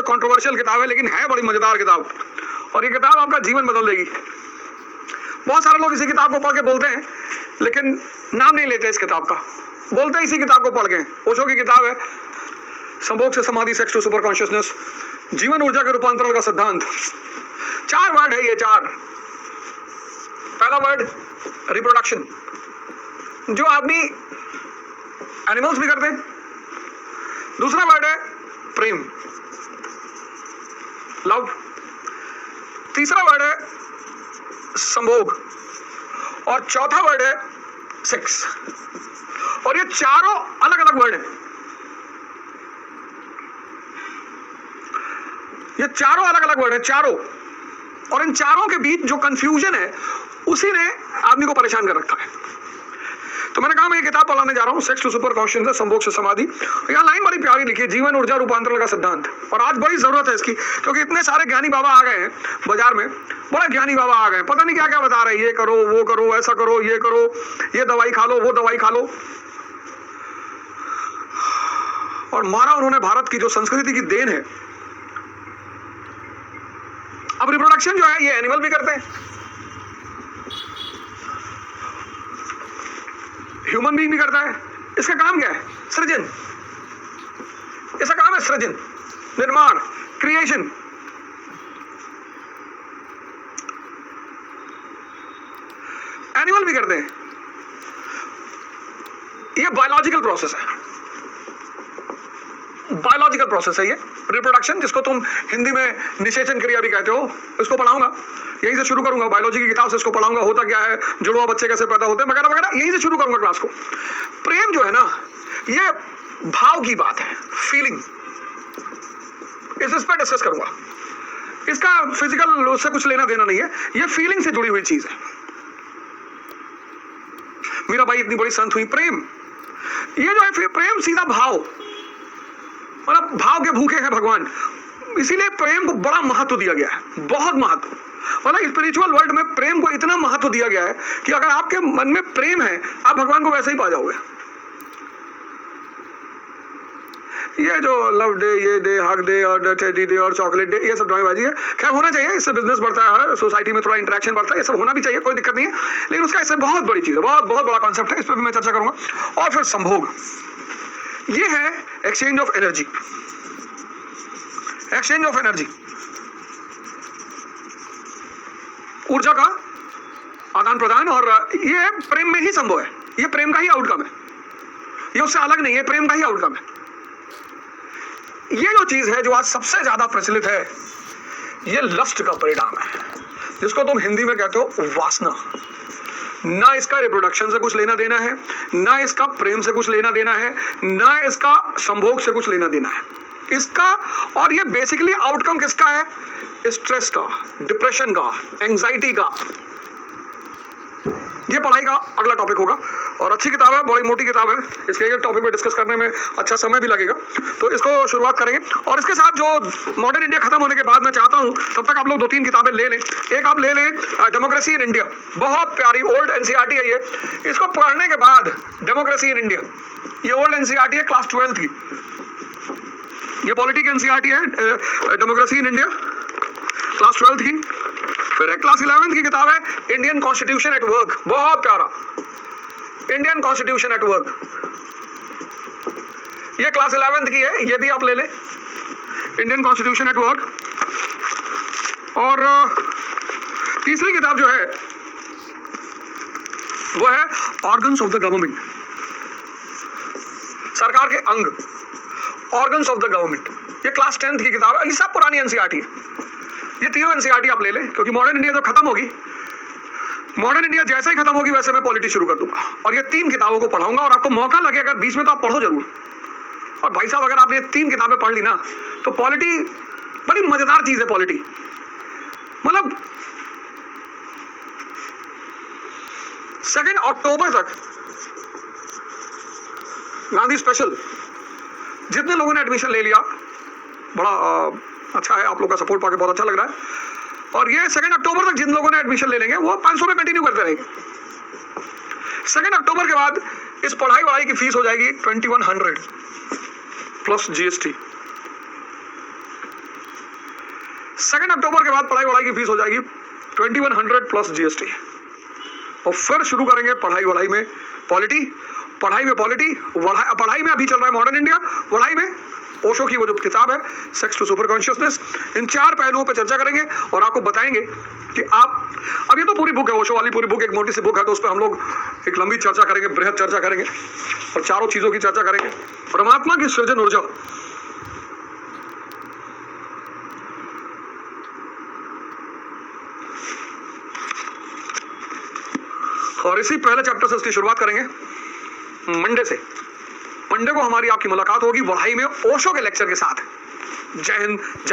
Controversial किताब है लेकिन है बड़ी मजेदार किताब, और ये किताब आपका जीवन बदल देगी। बहुत सारे लोग इसी किताब को पढ़ के बोलते हैं लेकिन नाम नहीं लेते इस किताब का, बोलते हैं इसी किताब को पढ़ के। ओशो की किताब है संभोग से समाधि, सेक्स टू सुपर कॉन्शियसनेस, जीवन ऊर्जा के रूपांतरण का सिद्धांत। 4 वर्ड है ये, 4। पहला वर्ड रिप्रोडक्शन, जो आदमी एनिमल्स भी करते हैं। दूसरा वर्ड है प्रेम, लव। तीसरा वर्ड है संभोग, और चौथा वर्ड है सेक्स। और ये चारों अलग अलग वर्ड हैं, ये चारों अलग अलग वर्ड हैं, चारों। और इन चारों के बीच जो कंफ्यूजन है उसी ने आदमी को परेशान कर रखा है। तो मैंने कहा मैं ये किताब पढ़ाने जा रहा हूँ, सेक्स टू सुपर कॉन्शियसनेस, संभोग से समाधि। यहाँ लाइन बड़ी प्यारी लिखी है, जीवन ऊर्जा रूपांतरण का सिद्धांत। और आज बड़ी जरूरत है इसकी, क्योंकि इतने सारे ज्ञानी बाबा आ गए हैं बाजार में, बड़े ज्ञानी बाबा आ गए, पता नहीं क्या क्या बता रहे हैं, ये करो, वो करो, ऐसा करो, ये करो, ये दवाई खा लो, वो दवाई खा लो। और मारा उन्होंने भारत की जो संस्कृति की देन है। अब रिप्रोडक्शन जो है ये एनिमल भी करते हैं, ह्यूमन बीइंग भी करता है। इसका काम क्या है? सृजन। इसका काम है सृजन, निर्माण, क्रिएशन। एनिमल भी करते हैं। ये बायोलॉजिकल प्रोसेस है, बायोलॉजिकल प्रोसेस है ये रिप्रोडक्शन, जिसको तुम हिंदी में निषेचन क्रिया भी कहते हो। इसको पढ़ाऊंगा, यहीं से शुरू करूंगा, बायोलॉजी की किताब से इसको पढ़ाऊंगा, होता क्या है, जुड़वा बच्चे कैसे पैदा होते हैं वगैरह वगैरह, यहीं से शुरू करूंगा क्लास को। प्रेम जो है ना, ये भाव की बात है, फीलिंग। इस पर डिस्कस करूंगा। इसका फिजिकल उससे कुछ लेना देना नहीं है, ये फीलिंग से जुड़ी हुई चीज है। मेरा भाई इतनी बड़ी संत हुई, प्रेम। ये जो है प्रेम सीधा भाव, मतलब भाव के भूखे हैं भगवान, इसीलिए प्रेम को बड़ा महत्व दिया गया है, बहुत महत्व। मतलब स्पिरिचुअल वर्ल्ड में प्रेम को इतना महत्व दिया गया है कि अगर आपके मन में प्रेम है, आप भगवान को वैसे ही पा जाओगे। ये जो लव डे, ये डे, हग डे और टेडी डे और चॉकलेट डे, ये सब ड्रामेबाजी है। खैर होना चाहिए, इससे बिजनेस बढ़ता है, सोसाइटी में थोड़ा इंटरेक्शन बढ़ता है, ये सब होना भी चाहिए, कोई दिक्कत नहीं है। लेकिन उसका इससे बहुत बड़ी चीज है, बहुत बहुत बड़ा कॉन्सेप्ट है, इस पर भी मैं चर्चा करूंगा। और फिर संभोग, ये है exchange of energy, exchange of energy, ऊर्जा का आदान प्रदान। और ये प्रेम में ही संभव है, ये प्रेम का ही आउटकम है, ये उससे अलग नहीं है, प्रेम का ही आउटकम है। ये जो चीज है जो आज सबसे ज्यादा प्रचलित है, ये लस्ट का परिणाम है, जिसको तुम हिंदी में कहते हो वासना। ना इसका रिप्रोडक्शन से कुछ लेना देना है, ना इसका प्रेम से कुछ लेना देना है, ना इसका संभोग से कुछ लेना देना है इसका। और ये बेसिकली आउटकम किसका है? स्ट्रेस का, डिप्रेशन का, एंजाइटी का। ये पढ़ाई का अगला टॉपिक होगा, और अच्छी किताब है, बड़ी मोटी किताब है, इसके एक टॉपिक पे डिस्कस करने में अच्छा समय भी लगेगा, तो इसको शुरुआत करेंगे। और इसके साथ जो मॉडर्न इंडिया खत्म होने के बाद मैं चाहता हूं तब तक आप लोग 2-3 किताबें ले लें। एक आप ले लें डेमोक्रेसी इन इंडिया, बहुत प्यारी ओल्ड एनसीईआरटी है ये। इसको पढ़ने के बाद डेमोक्रेसी इन इंडिया, ये ओल्ड एनसीईआरटी है क्लास 12th की, ये पॉलिटिक एनसीईआरटी है, democracy in India class 12th की। फिर एक क्लास 11th की किताब है इंडियन कॉन्स्टिट्यूशन एट वर्क, बहुत प्यारा, इंडियन कॉन्स्टिट्यूशन एट वर्क, ये क्लास 11th की है, ये भी आप ले लें, इंडियन कॉन्स्टिट्यूशन एट वर्क। और तीसरी किताब जो है वो है ऑर्गन्स ऑफ द गवर्नमेंट, सरकार के अंग, ऑर्गन्स ऑफ द गवर्नमेंट, ये क्लास 10th की किताब है। ये सब पुरानी एनसीईआरटी है, ये तीनों एनसीईआरटी आप ले लें, क्योंकि मॉडर्न इंडिया तो खत्म होगी, मॉडर्न इंडिया जैसे ही खत्म होगी वैसे मैं पॉलिटी शुरू कर दूंगा, और ये 3 किताबों को पढ़ाऊंगा। और आपको मौका लगे अगर बीच में तो आप पढ़ो जरूर। और भाई साहब अगर आपने 3 किताबें पढ़ ली ना, तो पॉलिटी बड़ी मजेदार चीज है। पॉलिटी मतलब 2 अक्टूबर तक गांधी स्पेशल, जितने लोगों ने एडमिशन ले लिया, बड़ा अच्छा है, आप लोग का सपोर्ट पाके बहुत अच्छा लग रहा है। और ये 2 अक्टूबर तक जिन लोगों ने एडमिशन ले लेंगे वो 500 में कंटिन्यू करते रहेंगे। 2 अक्टूबर के बाद इस पढ़ाई की फीस हो जाएगी 2100 प्लस जीएसटी। 2 अक्टूबर के बाद पढ़ाई वढ़ाई की फीस हो जाएगी 2100 प्लस GST। और फिर शुरू करेंगे पढ़ाई वढ़ाई में पॉलिटी, पढ़ाई में पॉलिटी, पढ़ाई में अभी चल रहा है मॉडर्न इंडिया, पढ़ाई में ओशो की वो जो किताब है सेक्स टू सुपर कॉन्शियसनेस। इन 4 पहलुओं पर चर्चा करेंगे और आपको बताएंगे कि आप, अब ये तो पूरी बुक है, ओशो वाली पूरी बुक एक मोटी सी बुक है, तो उस पर हम लोग एक लंबी चर्चा करेंगे, बृहद चर्चा करेंगे और चारों चीजों की चर्चा करेंगे। परमात्मा की सृजन ऊर्जा, और इसी पहले चैप्टर से इसकी शुरुआत करेंगे मंडे से। मंडे को हमारी आपकी मुलाकात होगी पढ़ाई में ओशो के लेक्चर के साथ। जय हिंद, जय